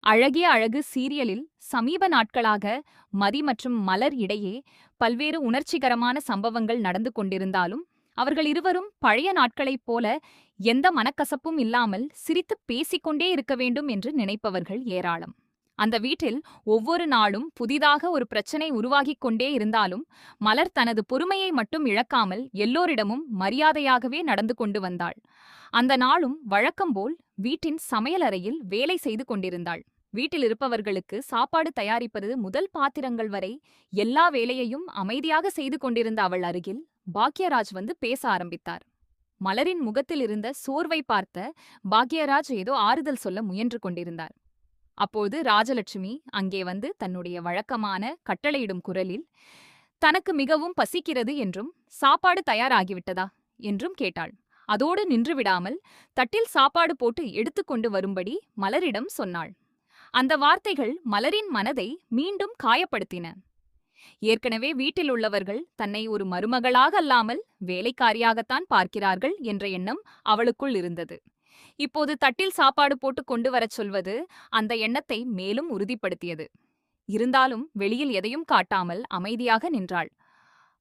அழகிய அழகு சீரியலில் சமீப நாட்களாக மதி மற்றும் மலர் இடையே பல்வேறு உணர்ச்சிகரமான சம்பவங்கள் நடந்து கொண்டிருந்தாலும் அவர்கள் இருவரும் பழைய நாட்களைப் போல எந்த மனக்கசப்பும் இல்லாமல் சிரித்து பேசிக்கொண்டே இருக்க வேண்டும் என்று நினைப்பவர்கள் ஏராளம். அந்த வீட்டில் ஒவ்வொரு நாளும் புதிதாக ஒரு பிரச்சனை உருவாகிக் கொண்டே இருந்தாலும் மலர் தனது பொறுமையை மட்டும் இழக்காமல் எல்லோரிடமும் மரியாதையாகவே நடந்து கொண்டு வந்தாள். அந்த நாளும் வழக்கம்போல் வீட்டின் சமையலறையில் வேலை செய்து கொண்டிருந்தாள். வீட்டில் இருப்பவர்களுக்கு சாப்பாடு தயாரிப்பது முதல் பாத்திரங்கள் வரை எல்லா வேலையையும் அமைதியாக செய்து கொண்டிருந்த அவள் அருகில் பாக்யராஜ் வந்து பேச ஆரம்பித்தார். மலரின் முகத்தில் இருந்த சோர்வை பார்த்த பாக்யராஜ் ஏதோ ஆறுதல் சொல்ல முயன்று கொண்டிருந்தார். அப்போது ராஜலட்சுமி அங்கே வந்து தன்னுடைய வழக்கமான கட்டளையிடும் குரலில், தனக்கு மிகவும் பசிக்கிறது என்றும் சாப்பாடு தயாராகிவிட்டதா என்றும் கேட்டாள். அதோடு நின்றுவிடாமல் தட்டில் சாப்பாடு போட்டு எடுத்துக்கொண்டு வரும்படி மலரிடம் சொன்னாள். அந்த வார்த்தைகள் மலரின் மனதை மீண்டும் காயப்படுத்தின. ஏற்கனவே வீட்டில் உள்ளவர்கள் தன்னை ஒரு மருமகளாக அல்லாமல் வேலைக்காரியாகத்தான் பார்க்கிறார்கள் என்ற எண்ணம் அவளுக்குள் இருந்தது. இப்போது தட்டில் சாப்பாடு போட்டு கொண்டு வரச் சொல்வது அந்த எண்ணத்தை மேலும் உறுதிப்படுத்தியது. இருந்தாலும் வெளியில் எதையும் காட்டாமல் அமைதியாக நின்றாள்.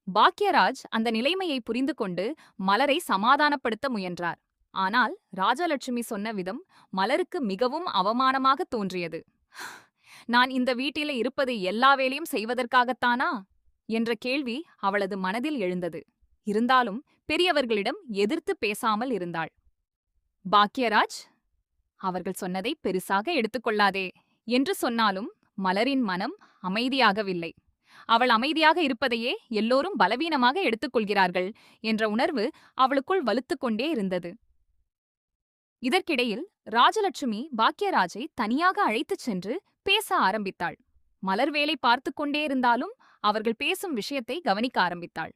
பாக்யராஜ் அந்த நிலைமையை புரிந்து கொண்டு மலரை சமாதானப்படுத்த முயன்றார். ஆனால் ராஜலட்சுமி சொன்ன விதம் மலருக்கு மிகவும் அவமானமாக தோன்றியது. நான் இந்த வீட்டிலே இருப்பது எல்லா வேலையும் செய்வதற்காகத்தானா என்ற கேள்வி அவளது மனதில் எழுந்தது. இருந்தாலும் பெரியவர்களிடம் எதிர்த்து பேசாமல் இருந்தாள். பாக்யராஜ், அவர்கள் சொன்னதை பெருசாக எடுத்துக்கொள்ளாதே என்று சொன்னாலும் மலரின் மனம் அமைதியாகவில்லை. அவள் அமைதியாக இருப்பதையே எல்லோரும் பலவீனமாக எடுத்துக்கொள்கிறார்கள் என்ற உணர்வு அவளுக்குள் வலுத்துக்கொண்டே இருந்தது. இதற்கிடையில் ராஜலட்சுமி பாக்யராஜை தனியாக அழைத்துச் சென்று பேச ஆரம்பித்தாள். மலர் வேலை பார்த்து கொண்டே இருந்தாலும் அவர்கள் பேசும் விஷயத்தை கவனிக்க ஆரம்பித்தாள்.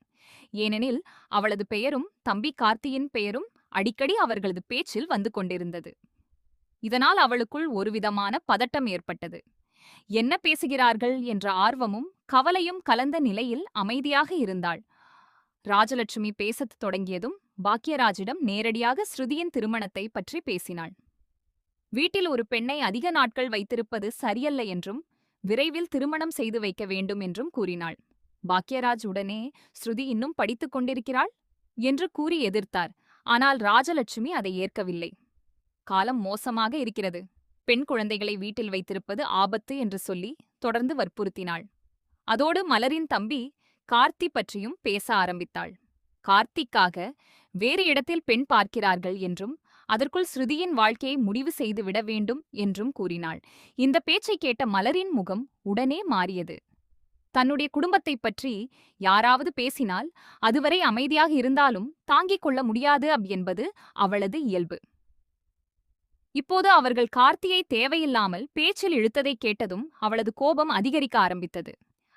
ஏனெனில் அவளது பெயரும் தம்பி கார்த்தியின் பெயரும் அடிக்கடி அவர்களது பேச்சில் வந்து கொண்டிருந்தது. இதனால் அவளுக்குள் ஒருவிதமான பதட்டம் ஏற்பட்டது. என்ன பேசுகிறார்கள் என்ற ஆர்வமும் கவலையும் கலந்த நிலையில் அமைதியாக இருந்தாள். ராஜலட்சுமி பேசத் தொடங்கியதும் பாக்யராஜிடம் நேரடியாக ஸ்ருதியின் திருமணத்தை பற்றி பேசினாள். வீட்டில் ஒரு பெண்ணை அதிக நாட்கள் வைத்திருப்பது சரியல்ல என்றும் விரைவில் திருமணம் செய்து வைக்க வேண்டும் என்றும் கூறினாள். பாக்யராஜ் உடனே ஸ்ருதி இன்னும் படித்துக் கொண்டிருக்கிறாள் என்று கூறி எதிர்த்தார். ஆனால் ராஜலட்சுமி அதை ஏற்கவில்லை. காலம் மோசமாக இருக்கிறது, பெண் குழந்தைகளை வீட்டில் வைத்திருப்பது ஆபத்து என்று சொல்லி தொடர்ந்து வற்புறுத்தினாள். அதோடு மலரின் தம்பி கார்த்தி பற்றியும் பேச ஆரம்பித்தாள். கார்த்திக்காக வேறு இடத்தில் பெண் பார்க்கிறார்கள் என்றும் அதற்குள் ஸ்ருதியின் வாழ்க்கையை முடிவு செய்து விட வேண்டும் என்றும் கூறினாள். இந்த பேச்சை கேட்ட மலரின் முகம் உடனே மாறியது. தன்னுடைய குடும்பத்தை பற்றி யாராவது பேசினால் அதுவரை அமைதியாக இருந்தாலும் தாங்கிக் கொள்ள முடியாது என்பது அவளது இயல்பு. இப்போது அவர்கள் கார்த்தியை தேவையில்லாமல் பேச்சில் இழுத்ததை கேட்டதும் அவளது கோபம் அதிகரிக்க ஆரம்பித்தது.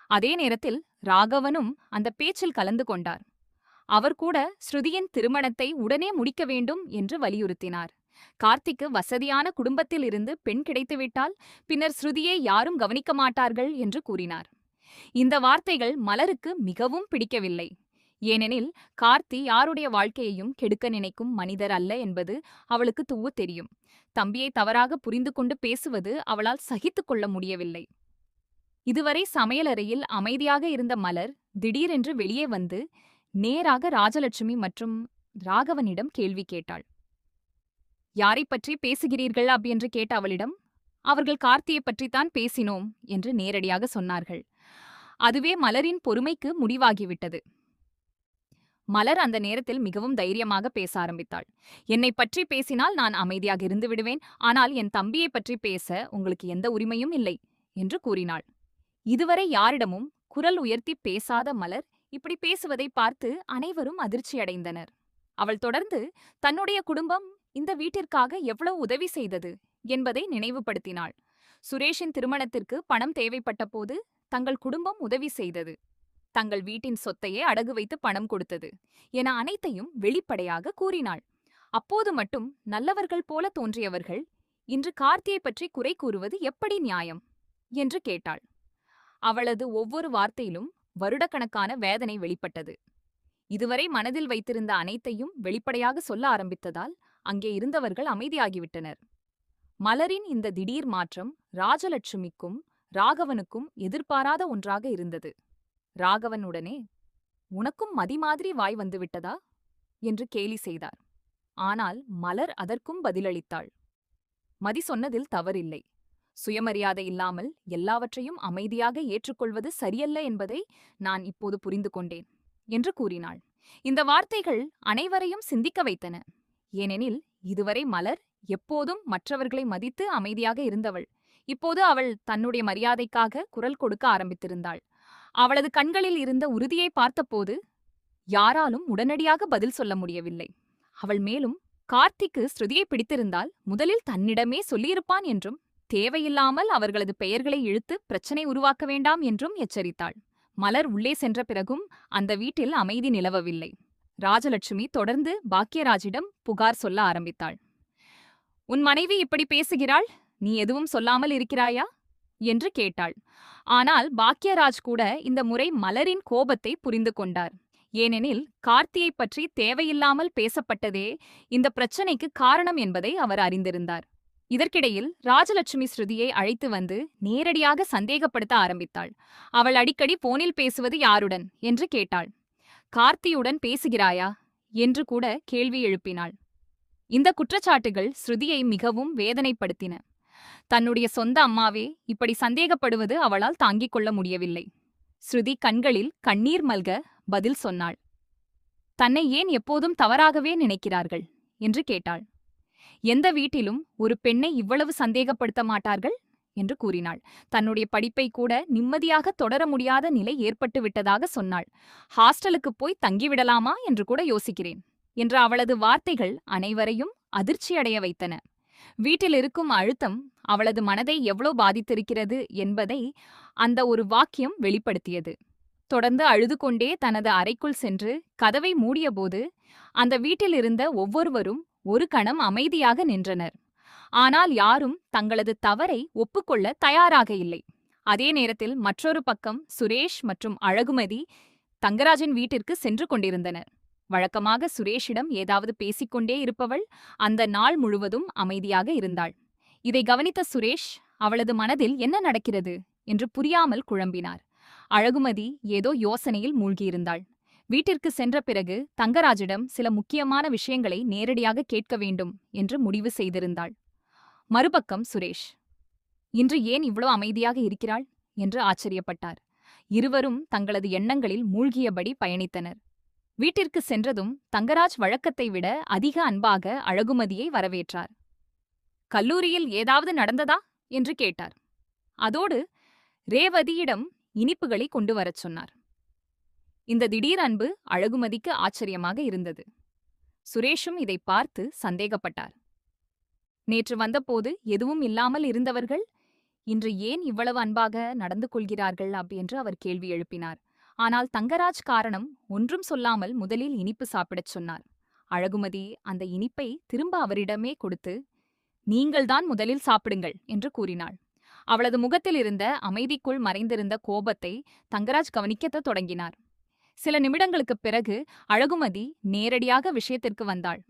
அதே நேரத்தில் ராகவனும் அந்த பேச்சில் கலந்து கொண்டார். அவர் கூட ஸ்ருதியின் திருமணத்தை உடனே முடிக்க வேண்டும் என்று வலியுறுத்தினார். கார்த்திக்கு வசதியான குடும்பத்தில் இருந்து பெண் கிடைத்துவிட்டால் பின்னர் ஸ்ருதியை யாரும் கவனிக்க மாட்டார்கள் என்று கூறினார். இந்த வார்த்தைகள் மலருக்கு மிகவும் பிடிக்கவில்லை. ஏனெனில் கார்த்தி யாருடைய வாழ்க்கையையும் கெடுக்க நினைக்கும் மனிதர் அல்ல என்பது அவளுக்கு தூவு தெரியும். தம்பியை தவறாக புரிந்து கொண்டு பேசுவது அவளால் சகித்துக் கொள்ள முடியவில்லை. இதுவரை சமையலறையில் அமைதியாக இருந்த மலர் திடீரென்று வெளியே வந்து நேராக ராஜலட்சுமி மற்றும் ராகவனிடம் கேள்வி கேட்டாள். யாரை பற்றி பேசுகிறீர்கள் என்று கேட்ட அவளிடம், அவர்கள் கார்த்தியை பற்றித்தான் பேசினோம் என்று நேரடியாக சொன்னார்கள். அதுவே மலரின் பொறுமைக்கு முடிவாகிவிட்டது. மலர் அந்த நேரத்தில் மிகவும் தைரியமாக பேச ஆரம்பித்தாள். என்னை பற்றி பேசினால் நான் அமைதியாக இருந்து விடுவேன், ஆனால் என் தம்பியை பற்றி பேச உங்களுக்கு எந்த உரிமையும் இல்லை என்று கூறினாள். இதுவரை யாரிடமும் குரல் உயர்த்தி பேசாத மலர் இப்படி பேசுவதை பார்த்து அனைவரும் அதிர்ச்சியடைந்தனர். அவள் தொடர்ந்து தன்னுடைய குடும்பம் இந்த வீட்டிற்காக எவ்வளவு உதவி செய்தது என்பதை நினைவுபடுத்தினாள். சுரேஷின் திருமணத்திற்கு பணம் தேவைப்பட்ட போது தங்கள் குடும்பம் உதவி செய்தது, தங்கள் வீட்டின் சொத்தையே அடகு வைத்து பணம் கொடுத்தது என அனைத்தையும் வெளிப்படையாக கூறினாள். அப்போது மட்டும் நல்லவர்கள் போல தோன்றியவர்கள் இன்று கார்த்தியை பற்றி குறை கூறுவது எப்படி நியாயம் என்று கேட்டாள். அவளது ஒவ்வொரு வார்த்தையிலும் வருடக்கணக்கான வேதனை வெளிப்பட்டது. இதுவரை மனதில் வைத்திருந்த அனைத்தையும் வெளிப்படையாக சொல்ல ஆரம்பித்ததால் அங்கே இருந்தவர்கள் அமைதியாகிவிட்டனர். மலரின் இந்த திடீர் மாற்றம் ராஜலட்சுமிக்கும் ராகவனுக்கும் எதிர்பாராத ஒன்றாக இருந்தது. ராகவன் உடனே, "உனக்கும் மதி மாதிரி வாய் வந்துவிட்டதா?" என்று கேலி செய்தார். ஆனால் மலர் அதற்கும் பதிலளித்தாள். "மதி சொன்னதில் தவறில்லை. சுயமரியாதை இல்லாமல் எல்லாவற்றையும் அமைதியாக ஏற்றுக்கொள்வது சரியல்ல என்பதை நான் இப்போது புரிந்து கொண்டேன்" என்று கூறினாள். இந்த வார்த்தைகள் அனைவரையும் சிந்திக்க வைத்தன. ஏனெனில் இதுவரை மலர் எப்போதும் மற்றவர்களை மதித்து அமைதியாக இருந்தவள். இப்போது அவள் தன்னுடைய மரியாதைக்காக குரல் கொடுக்க ஆரம்பித்திருந்தாள். அவளது கண்களில் இருந்த உறுதியை பார்த்தபோது யாராலும் உடனடியாக பதில் சொல்ல முடியவில்லை. அவள் மேலும், கார்த்திக்கு ஸ்ருதியை பிடித்திருந்தால் முதலில் தன்னிடமே சொல்லியிருப்பான் என்றும், தேவையில்லாமல் அவர்களது பெயர்களை இழுத்து பிரச்சனை உருவாக்க வேண்டாம் என்றும் எச்சரித்தாள். மலர் உள்ளே சென்ற பிறகும் அந்த வீட்டில் அமைதி நிலவவில்லை. ராஜலட்சுமி தொடர்ந்து பாக்யராஜிடம் புகார் சொல்ல ஆரம்பித்தாள். "உன் மனைவி இப்படி பேசுகிறாள், நீ எதுவும் சொல்லாமல் இருக்கிறாயா?" என்று கேட்டாள். ஆனால் பாக்யராஜ் கூட இந்த முறை மலரின் கோபத்தை புரிந்து கொண்டார். ஏனெனில் கார்த்தியைப் பற்றி தேவையில்லாமல் பேசப்பட்டதே இந்த பிரச்சனைக்கு காரணம் என்பதை அவர் அறிந்திருந்தார். இதற்கிடையில் ராஜலட்சுமி ஸ்ருதியை அழைத்து வந்து நேரடியாக சந்தேகப்படுத்த ஆரம்பித்தாள். அவள் அடிக்கடி போனில் பேசுவது யாருடன் என்று கேட்டாள். "கார்த்தியுடன் பேசுகிறாயா?" என்று கூட கேள்வி எழுப்பினாள். இந்த குற்றச்சாட்டுகள் ஸ்ருதியை மிகவும் வேதனைப்படுத்தின. தன்னுடைய சொந்த அம்மாவே இப்படி சந்தேகப்படுவது அவளால் தாங்கிக் கொள்ள முடியவில்லை. ஸ்ருதி கண்களில் கண்ணீர் மல்க பதில் சொன்னாள். "தன்னை ஏன் எப்போதும் தவறாகவே நினைக்கிறார்கள்?" என்று கேட்டாள். "எந்த வீட்டிலும் ஒரு பெண்ணை இவ்வளவு சந்தேகப்படுத்த மாட்டார்கள்?" என்று கூறினாள். தன்னுடைய படிப்பை கூட நிம்மதியாக தொடர முடியாத நிலை ஏற்பட்டு விட்டதாக சொன்னாள். "ஹாஸ்டலுக்கு போய் தங்கிவிடலாமா என்று கூட யோசிக்கிறேன்" என்ற அவளது வார்த்தைகள் அனைவரையும் அதிர்ச்சியடைய வைத்தன. வீட்டில் இருக்கும் அழுத்தம் அவளது மனதை எவ்வளோ பாதித்திருக்கிறது என்பதை அந்த ஒரு வாக்கியம் வெளிப்படுத்தியது. தொடர்ந்து அழுது கொண்டே தனது அறைக்குள் சென்று கதவை மூடியபோது அந்த வீட்டில் இருந்த ஒவ்வொருவரும் ஒரு கணம் அமைதியாக நின்றனர். ஆனால் யாரும் தங்களது தவறை ஒப்புக்கொள்ள தயாராக இல்லை. அதே நேரத்தில் மற்றொரு பக்கம் சுரேஷ் மற்றும் அழகுமதி தங்கராஜின் வீட்டிற்கு சென்று கொண்டிருந்தனர். வழக்கமாக சுரேஷிடம் ஏதாவது பேசிக்கொண்டே இருப்பவள் அந்த நாள் முழுவதும் அமைதியாக இருந்தாள். இதை கவனித்த சுரேஷ் அவளது மனதில் என்ன நடக்கிறது என்று புரியாமல் குழம்பினார். அழகுமதி ஏதோ யோசனையில் மூழ்கியிருந்தாள். வீட்டிற்கு சென்ற பிறகு தங்கராஜிடம் சில முக்கியமான விஷயங்களை நேரடியாக கேட்க வேண்டும் என்று முடிவு செய்திருந்தாள். மறுபக்கம் சுரேஷ், "இன்று ஏன் இவ்வளோ அமைதியாக இருக்கிறாள்?" என்று ஆச்சரியப்பட்டார். இருவரும் தங்களது எண்ணங்களில் மூழ்கியபடி பயணித்தனர். வீட்டிற்கு சென்றதும் தங்கராஜ் வழக்கத்தை விட அதிக அன்பாக அழகுமதியை வரவேற்றார். "கல்லூரியில் ஏதாவது நடந்ததா?" என்று கேட்டார். அதோடு ரேவதியிடம் இனிப்புகளை கொண்டு வரச் சொன்னார். இந்த திடீர் அன்பு அழகுமதிக்கு ஆச்சரியமாக இருந்தது. சுரேஷும் இதை பார்த்து சந்தேகப்பட்டார். நேற்று வந்தபோது எதுவும் இல்லாமல் இருந்தவர்கள் இன்று ஏன் இவ்வளவு அன்பாக நடந்து கொள்கிறார்கள் என்று அவர் கேள்வி எழுப்பினார். ஆனால் தங்கராஜ் காரணம் ஒன்றும் சொல்லாமல் முதலில் இனிப்பு சாப்பிடச் சொன்னார். அழகுமதி அந்த இனிப்பை திரும்ப அவரிடமே கொடுத்து, "நீங்கள்தான் முதலில் சாப்பிடுங்கள்" என்று கூறினாள். அவளது முகத்தில் இருந்த அமைதிக்குள் மறைந்திருந்த கோபத்தை தங்கராஜ் கவனிக்கத் தொடங்கினார். சில நிமிடங்களுக்குப் பிறகு அழகுமதி நேரடியாக விஷயத்திற்கு வந்தாள்.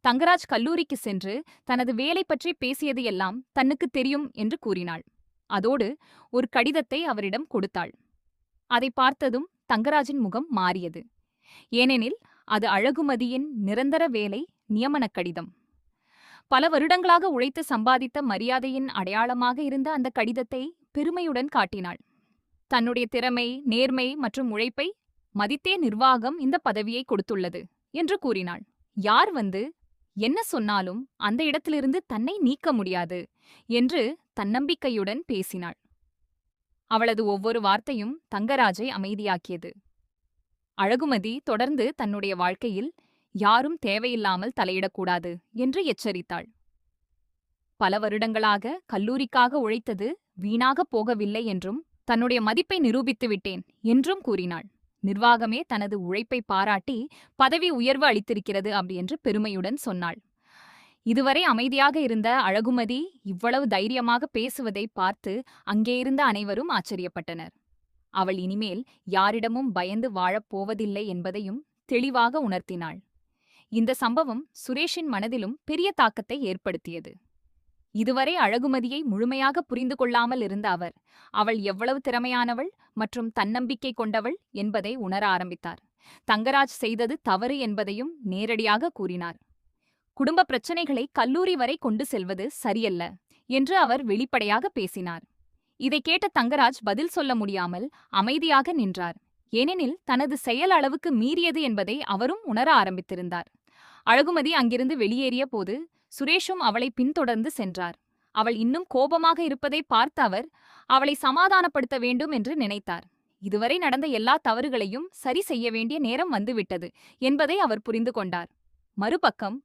தங்கராஜ் கல்லூரிக்கு சென்று தனது வேலை பற்றி பேசியது எல்லாம் தன்னுக்கு தெரியும் என்று கூறினாள். அதோடு ஒரு கடிதத்தை அவரிடம் கொடுத்தாள். அதை பார்த்ததும் தங்கராஜின் முகம் மாறியது. ஏனெனில் அது அழகுமதியின் நிரந்தர வேலை நியமனக் கடிதம். பல வருடங்களாக உழைத்து சம்பாதித்த மரியாதையின் அடையாளமாக இருந்த அந்த கடிதத்தை பெருமையுடன் காட்டினாள். தன்னுடைய திறமை, நேர்மை மற்றும் உழைப்பை மதித்தே நிர்வாகம் இந்த பதவியை கொடுத்துள்ளது என்று கூறினாள். யார் வந்து என்ன சொன்னாலும் அந்த இடத்திலிருந்து தன்னை நீக்க முடியாது என்று தன்னம்பிக்கையுடன் பேசினாள். அவளது ஒவ்வொரு வார்த்தையும் தங்கராஜை அமைதியாக்கியது. அழகுமதி தொடர்ந்து தன்னுடைய வாழ்க்கையில் யாரும் தேவையில்லாமல் தலையிடக்கூடாது என்று எச்சரித்தாள். பல வருடங்களாக கல்லூரிக்காக உழைத்தது வீணாகப் போகவில்லை என்றும் தன்னுடைய மதிப்பை நிரூபித்து விட்டேன் என்றும் கூறினாள். நிர்வாகமே தனது உழைப்பை பாராட்டி பதவி உயர்வு அளித்திருக்கிறது என்று பெருமையுடன் சொன்னாள். இதுவரை அமைதியாக இருந்த அழகுமதி இவ்வளவு தைரியமாக பேசுவதை பார்த்து அங்கே இருந்த அனைவரும் ஆச்சரியப்பட்டனர். அவள் இனிமேல் யாரிடமும் பயந்து வாழப்போவதில்லை என்பதையும் தெளிவாக உணர்த்தினாள். இந்த சம்பவம் சுரேஷின் மனதிலும் பெரிய தாக்கத்தை ஏற்படுத்தியது. இதுவரை அழகுமதியை முழுமையாக புரிந்து கொள்ளாமல் இருந்த அவர் அவள் எவ்வளவு திறமையானவள் மற்றும் தன்னம்பிக்கை கொண்டவள் என்பதை உணர ஆரம்பித்தார். தங்கராஜ் செய்தது தவறு என்பதையும் நேரடியாக கூறினார். குடும்ப பிரச்சனைகளை கல்லூரி வரை கொண்டு செல்வது சரியல்ல என்று அவர் வெளிப்படையாக பேசினார். இதை கேட்ட தங்கராஜ் பதில் சொல்ல முடியாமல் அமைதியாக நின்றார். ஏனெனில் தனது செயல் அளவுக்கு மீறியது என்பதை அவரும் உணர ஆரம்பித்திருந்தார். அழகுமதி அங்கிருந்து வெளியேறிய போது சுரேஷும் அவளை பின்தொடர்ந்து சென்றார். அவள் இன்னும் கோபமாக இருப்பதை பார்த்த அவர் அவளை சமாதானப்படுத்த வேண்டும் என்று நினைத்தார். இதுவரை நடந்த எல்லா தவறுகளையும் சரி செய்ய வேண்டிய நேரம் வந்துவிட்டது என்பதை அவர் புரிந்து கொண்டார். மறுபக்கம்